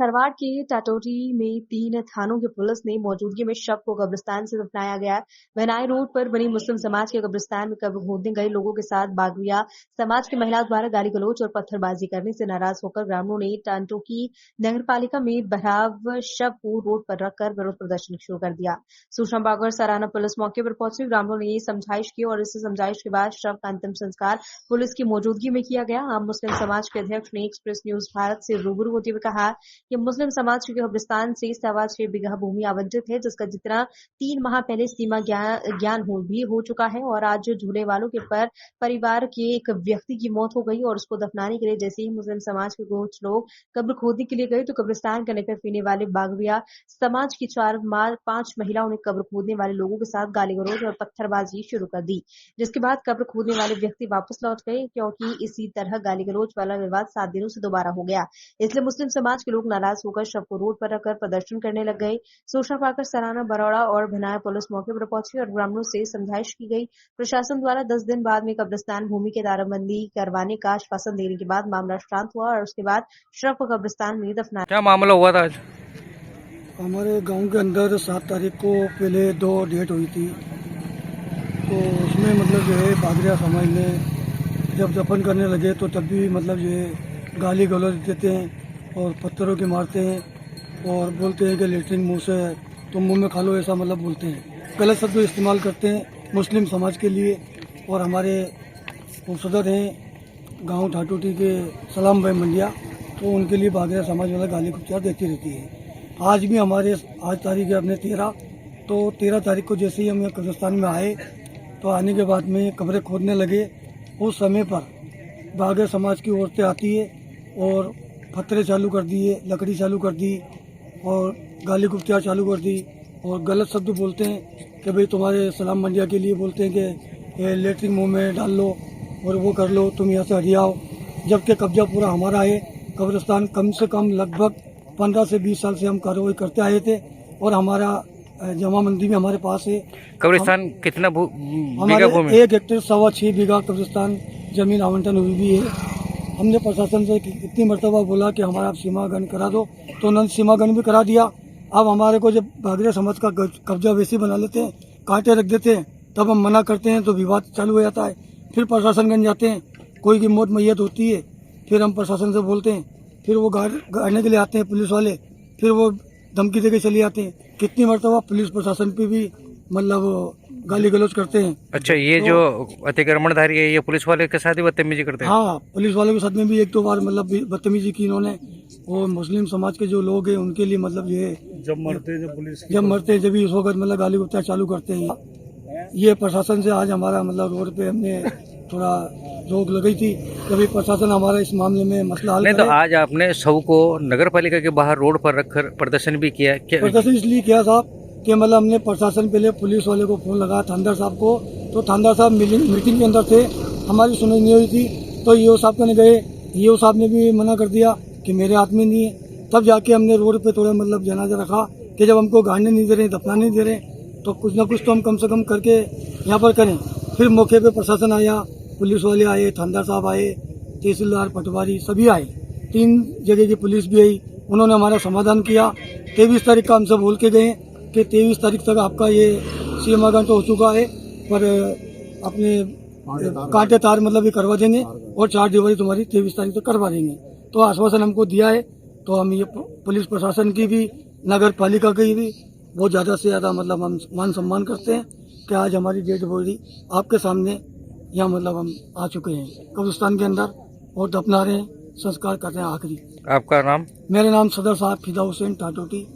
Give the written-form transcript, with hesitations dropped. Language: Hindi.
धारवाड़ के टाटोटी में 3 थानों की पुलिस ने मौजूदगी में शव को कब्रिस्तान से दफनाया गया। वनाई रोड पर बनी मुस्लिम समाज के कब्रिस्तान में कब्र खोदने गए लोगों के साथ बागविया समाज की महिलाओं द्वारा गाली गलौज और पत्थरबाजी करने से नाराज होकर ग्रामीणों ने टाटोटी नगरपालिका में बहराव शव को रोड पर रखकर विरोध प्रदर्शन शुरू कर दिया। सूचना पाकर सराहना पुलिस मौके पर पहुंची। ग्रामीणों ने समझाइश की और इस समझाइश के बाद शव का अंतिम संस्कार पुलिस की मौजूदगी में किया गया। आम मुस्लिम समाज के अध्यक्ष ने एक्सप्रेस न्यूज भारत से रूबरू होते हुए कहा कि मुस्लिम समाज के कब्रिस्तान से 6.25 बीघा भूमि आवंटित है, जिसका जितना 3 माह पहले सीमा ज्ञान हो चुका है और आज झूले वालों के परिवार के एक व्यक्ति की मौत हो गई और उसको दफनाने के लिए जैसे ही मुस्लिम समाज के कुछ लोग कब्र खोदने के लिए गए तो कब्रिस्तान का निकट पीने वाले बागविया समाज की 5 महिलाओं ने कब्र खोदने वाले लोगों के साथ गाली गलौज और पत्थरबाजी शुरू कर दी, जिसके बाद कब्र खोदने वाले व्यक्ति वापस लौट गए क्योंकि इसी तरह गाली गलौज वाला विवाद 7 दिनों से दोबारा हो गया। इसलिए मुस्लिम समाज के लोग नाराज होकर शव को रोड पर रखकर प्रदर्शन करने लग गए। सूचना पाकर सराना, बरौड़ा और भिनाया पुलिस मौके पर पहुंची और ग्रामीणों से समझाइश की गई। प्रशासन द्वारा 10 दिन बाद में कब्रिस्तान भूमि के दायराबंदी करवाने का आश्वासन देने के बाद मामला शांत हुआ और उसके बाद शव को कब्रिस्तान में दफनाया। क्या मामला हुआ था आज? हमारे गांव के अंदर 7 तारीख को पहले 2 डेट हुई थी, तो उसमें मतलब जो है बागरिया समाज ने जब दफन करने लगे तो तब भी मतलब जो है गाली गलौज देते हैं और पत्थरों के मारते हैं और बोलते हैं कि लेटरिन मुंह से तो मुंह में खा लो, ऐसा मतलब बोलते हैं। गलत शब्द इस्तेमाल करते हैं मुस्लिम समाज के लिए। और हमारे सदर हैं गांव ठाटोटी के सलाम भाई मंडिया, तो उनके लिए बागरिया समाज वाला गाली गुप्ता देती रहती है। आज भी हमारे आज तारीख है अपने 13, तो 13 तारीख को जैसे ही हम यहाँ कब्रिस्तान में आए तो आने के बाद में कब्रें खोदने लगे। उस समय पर बागरिया समाज की औरतें आती है और पत्थरें चालू कर दिए, लकड़ी चालू कर दी और गाली गुप्तियाँ चालू कर दी और गलत शब्द बोलते हैं कि भाई तुम्हारे सलाम मंडिया के लिए बोलते हैं कि ये लेटरिन मुँह में डाल लो और वो कर लो, तुम यहाँ से हट जाओ। जबकि कब्जा पूरा हमारा है। कब्रिस्तान कम से कम लगभग 15 से 20 साल से हम कार्रवाई करते आए थे और हमारा जमाबंदी में हमारे पास है। कब्रिस्तान कितना हमारे 1 हेक्टेयर 6.25 बीघा कब्रिस्तान जमीन आवंटन हुई भी है। हमने प्रशासन से इतनी मरतबा बोला कि हमारा आप सीमागन करा दो, तो उन्होंने सीमागन भी करा दिया। अब हमारे को जब बागरिया समाज का कब्जा वैसे बना लेते हैं, कांटे रख देते हैं, तब हम मना करते हैं तो विवाद चालू हो जाता है। फिर प्रशासनगंज जाते हैं, कोई की मौत मैयत होती है, फिर हम प्रशासन से बोलते हैं, फिर वो गाड़ने के लिए आते हैं पुलिस वाले, फिर वो धमकी देके चले जाते हैं। कितनी मरतबा पुलिस प्रशासन पे भी मतलब गाली गलौज करते हैं। अच्छा, ये तो, जो अतिक्रमणधारी है ये पुलिस वाले के साथ ही बदतमीजी करते हैं? हाँ, पुलिस वालों के साथ में भी 1-2 बार मतलब बदतमीजी की इन्होंने। और मुस्लिम समाज के जो लोग हैं उनके लिए मतलब ये जब मरते हैं जब इस वक्त मतलब गाली गुप्ता चालू करते हैं। ये प्रशासन से आज हमारा मतलब रोड पे हमने थोड़ा रोक लगाई थी, कभी प्रशासन हमारा इस मामले में मसला हल नहीं। तो आज आपने शव को नगर पालिका के बाहर रोड पर रखकर प्रदर्शन भी किया? प्रदर्शन इसलिए किया साहब कि मतलब हमने प्रशासन पहले पुलिस वाले को फोन लगाया थानेदार साहब को, तो थानेदार साहब मीटिंग के अंदर थे, हमारी सुनवाई नहीं हुई थी। तो ईओ साहब कहने गए, ईओ साहब ने भी मना कर दिया कि मेरे हाथ में नहीं है। तब जाके हमने रोड पे थोड़ा मतलब जनाजा रखा कि जब हमको गाड़ने नहीं दे रहे, दफनाने नहीं दे रहे, तो कुछ ना कुछ तो हम कम से कम करके यहाँ पर करें। फिर मौके पे प्रशासन आया, पुलिस वाले आए, थानेदार साहब आए, तहसीलदार, पटवारी सभी आए, 3 जगह की पुलिस भी आई। उन्होंने हमारा समाधान किया। 23 तारीख का हमसे बोल के गए कि 23 तारीख तक आपका ये सीमागन तो हो चुका है, पर अपने कांटे तार मतलब ये करवा देंगे और 4 जनवरी तुम्हारी 23 तारीख तक करवा देंगे। तो आश्वासन हमको दिया है। तो हम ये पुलिस प्रशासन की भी, नगर पालिका की भी बहुत ज़्यादा से ज़्यादा मतलब हम मान सम्मान करते हैं कि आज हमारी डेड बॉडी आपके सामने यहाँ मतलब हम आ चुके हैं कब्रिस्तान के अंदर और दफना रहे हैं, संस्कार कर रहे हैं आखिरी। आपका नाम? मेरा नाम सदर साहब फिदा हुसैन टाटोटी।